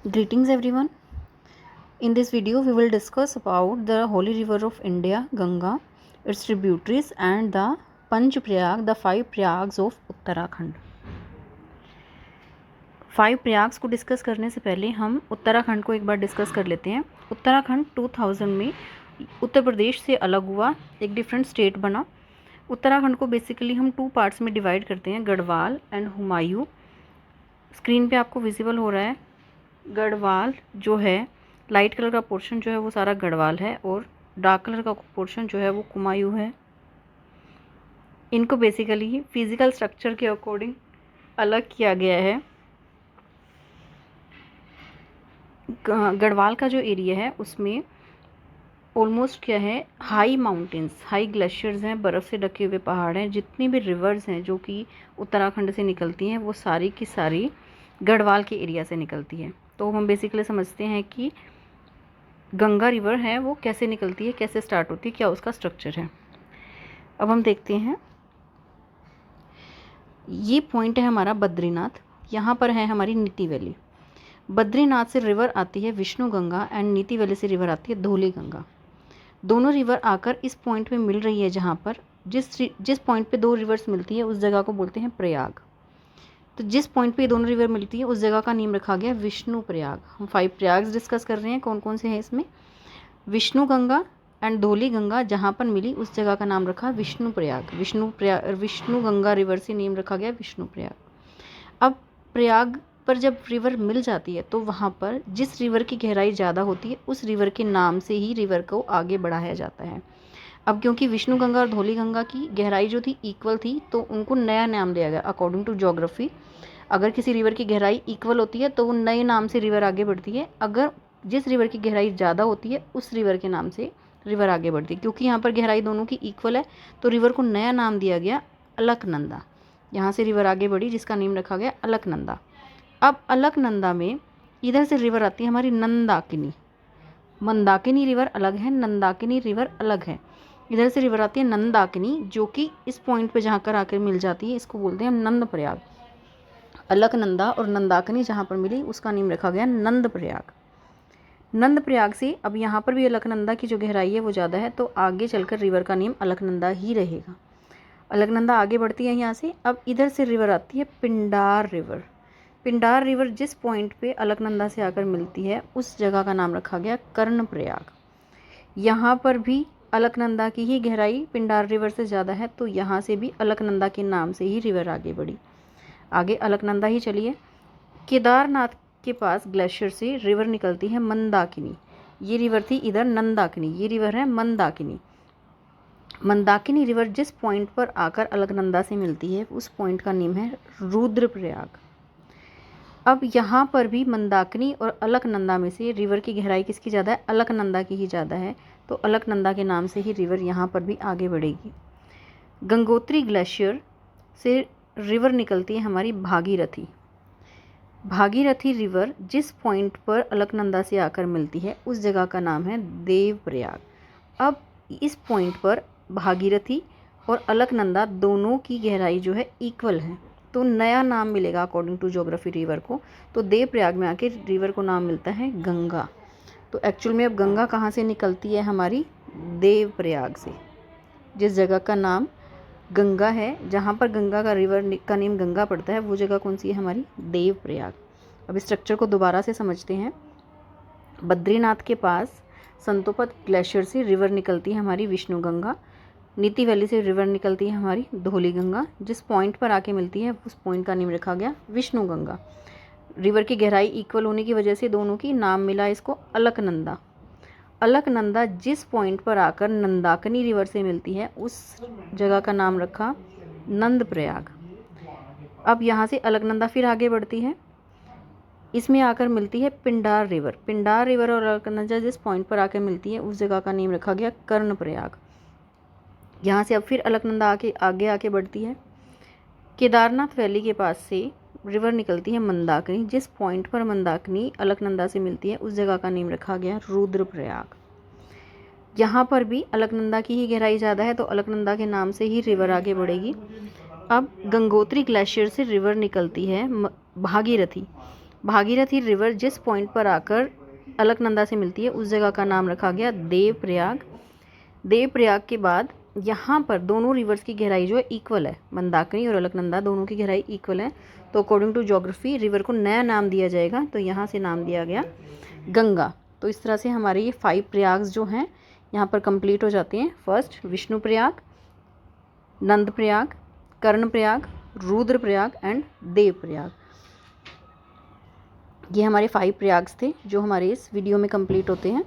Greetings everyone. In this video we will discuss about the holy river of India, Ganga, its tributaries and the Panch Prayag, the 5 Prayags of Uttarakhand. 5 प्रयाग्स को discuss करने से पहले हम उत्तराखंड को एक बार discuss कर लेते हैं। उत्तराखंड 2000 में उत्तर प्रदेश से अलग हुआ, एक डिफरेंट स्टेट बना। उत्तराखंड को बेसिकली हम 2 पार्ट्स में डिवाइड करते हैं, गढ़वाल एंड हुमायूं। स्क्रीन पे आपको विजिबल हो रहा है। गढ़वाल जो है, लाइट कलर का पोर्शन जो है वो सारा गढ़वाल है और डार्क कलर का पोर्शन जो है वो कुमायूं है। इनको बेसिकली फिजिकल स्ट्रक्चर के अकॉर्डिंग अलग किया गया है। गढ़वाल का जो एरिया है उसमें ऑलमोस्ट क्या है, हाई माउंटेन्स, हाई ग्लेशियर्स हैं, बर्फ़ से ढके हुए पहाड़ हैं। जितनी भी रिवर्स हैं जो कि उत्तराखंड से निकलती हैं वो सारी की सारी गढ़वाल के एरिया से निकलती है। तो हम बेसिकली समझते हैं कि गंगा रिवर है वो कैसे निकलती है, कैसे स्टार्ट होती है, क्या उसका स्ट्रक्चर है। अब हम देखते हैं, ये पॉइंट है हमारा बद्रीनाथ। यहाँ पर है हमारी नीति वैली। बद्रीनाथ से रिवर आती है विष्णु गंगा एंड नीति वैली से रिवर आती है धौली गंगा। दोनों रिवर आकर इस पॉइंट पे मिल रही है, जहाँ पर जिस पॉइंट पे 2 रिवर्स मिलती है उस जगह को बोलते हैं प्रयाग। तो जिस पॉइंट पे ये दोनों रिवर मिलती है उस जगह का नेम रखा गया विष्णु प्रयाग। हम 5 प्रयाग्स डिस्कस कर रहे हैं, कौन कौन से हैं इसमें। विष्णु गंगा एंड धौली गंगा जहाँ पर मिली उस जगह का नाम रखा विष्णु प्रयाग। विष्णु गंगा रिवर से नेम रखा गया विष्णु प्रयाग। अब प्रयाग पर जब रिवर मिल जाती है तो वहाँ पर जिस रिवर की गहराई ज़्यादा होती है उस रिवर के नाम से ही रिवर को आगे बढ़ाया जाता है। अब क्योंकि विष्णु गंगा और धौली गंगा की गहराई जो थी इक्वल थी तो उनको नया नाम दिया गया अकॉर्डिंग टू ज्योग्राफी। अगर किसी रिवर की गहराई इक्वल होती है तो वो नए नाम से रिवर आगे बढ़ती है। अगर जिस रिवर की गहराई ज़्यादा होती है उस रिवर के नाम से रिवर आगे बढ़ती है। क्योंकि यहाँ पर गहराई दोनों की इक्वल है तो रिवर को नया नाम दिया गया अलकनंदा। यहाँ से रिवर आगे बढ़ी जिसका नेम रखा गया अलकनंदा। अब अलकनंदा में इधर से रिवर आती है हमारी नंदाकिनी। मंदाकिनी रिवर अलग है, नंदाकिनी रिवर अलग है। इधर से रिवर आती है नंदाकिनी, जो कि इस पॉइंट पे जहाँ कर आकर मिल जाती है इसको बोलते हैं नंद प्रयाग। अलकनंदा और नंदाकिनी जहाँ पर मिली उसका नाम रखा गया नंद प्रयाग। नंद प्रयाग से अब यहाँ पर भी अलकनंदा की जो गहराई है वो ज़्यादा है तो आगे चलकर रिवर का नेम अलकनंदा ही रहेगा। अलकनंदा आगे बढ़ती है यहाँ से। अब इधर से रिवर आती है पिंडार रिवर। पिंडार रिवर जिस पॉइंट पे अलकनंदा से आकर मिलती है उस जगह का नाम रखा गया कर्णप्रयाग। यहाँ पर भी अलकनंदा की ही गहराई पिंडार रिवर से ज़्यादा है तो यहाँ से भी अलकनंदा के नाम से ही रिवर आगे बढ़ी। आगे अलकनंदा ही चलिए। केदारनाथ के पास ग्लेशियर से रिवर निकलती है मंदाकिनी। ये रिवर थी इधर नंदाकिनी, ये रिवर है मंदाकिनी। मंदाकिनी रिवर जिस पॉइंट पर आकर अलकनंदा से मिलती है उस पॉइंट का नेम है रुद्रप्रयाग। अब यहाँ पर भी मंदाकिनी और अलकनंदा में से रिवर की गहराई किसकी ज़्यादा है, अलकनंदा की ही ज़्यादा है तो अलकनंदा के नाम से ही रिवर यहाँ पर भी आगे बढ़ेगी। गंगोत्री ग्लेशियर से रिवर निकलती है हमारी भागीरथी। भागीरथी रिवर जिस पॉइंट पर अलकनंदा से आकर मिलती है उस जगह का नाम है देवप्रयाग। अब इस पॉइंट पर भागीरथी और अलकनंदा दोनों की गहराई जो है इक्वल है तो नया नाम मिलेगा अकॉर्डिंग टू ज्योग्राफी रिवर को। तो देवप्रयाग में आके रिवर को नाम मिलता है गंगा। तो एक्चुअल में अब गंगा कहाँ से निकलती है, हमारी देवप्रयाग से। जिस जगह का नाम गंगा है, जहाँ पर गंगा का रिवर का नेम गंगा पड़ता है वो जगह कौन सी है, हमारी देवप्रयाग। अब स्ट्रक्चर को दोबारा से समझते हैं। बद्रीनाथ के पास संतोपत ग्लेशियर से रिवर निकलती है हमारी विष्णु गंगा। नीति वैली से रिवर निकलती है हमारी धौली गंगा। जिस पॉइंट पर आके मिलती है उस पॉइंट का नेम रखा गया विष्णु गंगा। रिवर की गहराई इक्वल होने की वजह से दोनों की नाम मिला इसको अलकनंदा। अलकनंदा जिस पॉइंट पर आकर नंदाकिनी रिवर से मिलती है उस जगह का नाम रखा नंद प्रयाग। अब यहाँ से अलकनंदा फिर आगे बढ़ती है, इसमें आकर मिलती है पिंडार रिवर। पिंडार रिवर और अलकनंदा जिस पॉइंट पर आकर मिलती है उस जगह का नेम रखा गया कर्णप्रयाग। यहाँ से अब फिर अलकनंदा आगे आके बढ़ती है। केदारनाथ वैली के पास से रिवर निकलती है मंदाकिनी। जिस पॉइंट पर मंदाकिनी अलकनंदा से मिलती है उस जगह का नेम रखा गया रुद्रप्रयाग। यहाँ पर भी अलकनंदा की ही गहराई ज़्यादा है तो अलकनंदा के नाम से ही रिवर आगे बढ़ेगी। अब गंगोत्री ग्लेशियर से रिवर निकलती है भागीरथी। भागीरथी रिवर जिस पॉइंट पर आकर अलकनंदा से मिलती है उस जगह का नाम रखा गया देवप्रयाग। देवप्रयाग के बाद यहाँ पर दोनों रिवर्स की गहराई जो है इक्वल है, मंदाकिनी और अलकनंदा दोनों की गहराई इक्वल है। तो अकॉर्डिंग टू ज्योग्राफी रिवर को नया नाम दिया जाएगा, तो यहाँ से नाम दिया गया गंगा। तो इस तरह से हमारे ये 5 प्रयाग्स जो हैं यहाँ पर कंप्लीट हो जाते हैं। First Vishnuprayag, Nandprayag, Karnaprayag, Rudraprayag and Devprayag. ये हमारे 5 प्रयाग्स थे जो हमारे इस वीडियो में कंप्लीट होते हैं।